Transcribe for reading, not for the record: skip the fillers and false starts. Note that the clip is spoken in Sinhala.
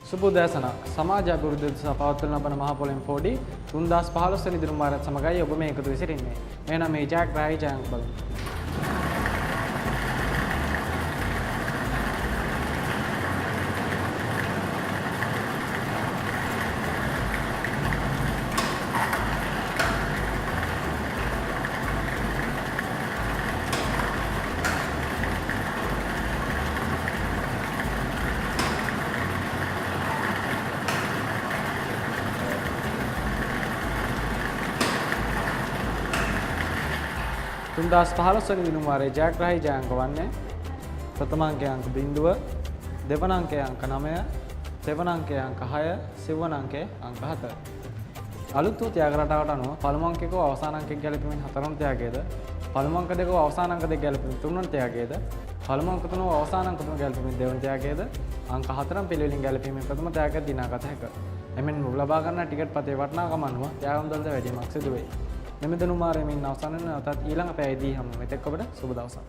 සුබෝදෑසනක් සමාජ අභිවෘද්ධිය සහ පවත්වන ලබන මහ පොළොන් පොඩි 3015 වෙනි දින වාරයත් සමගයි ඔබ මේ එකතු වෙ සිටින්නේ. මේ නම් මේ ජැක් රායි ජැක් බලමු. තුන්දාස් 15 වෙනි දින වාරයේ ජයග්‍රාහී ජයාංක වන්නේ ප්‍රථම අංකයේ අංක 0, දෙවන අංකයේ අංක 9, තෙවන අංකයේ අංක 6, සිව්වන අංකයේ අංක 7. අලුත් වූ ත්‍යාග රටාවට අනුව පළමු අංකයක අවසාන අංකයක ගැලපීමෙන් හතරවන ත්‍යාගයේද, පළමු අංක දෙක අවසාන අංක දෙක ගැලපීමෙන් තුන්වන ත්‍යාගයේද, පළමු අංක තුන අවසාන අංක තුන ගැලපීමෙන් දෙවන ත්‍යාගයේද, අංක හතරන් පිළිවෙලින් ගැලපීමෙන් ප්‍රථම ත්‍යාගයක් දිනාගත හැකිය. එමෙන්ම ලබා ගන්නා ටිකට් පතේ වටිනාකම අනුව ත්‍යාගම් දළද වැඩිවීමක් සිදු වේ. මෙම දනුමාරයෙන් අවසන් වෙන නැවතත් ඊළඟ පැයදී හමු. මෙතෙක් ඔබට සුබ දවසක්.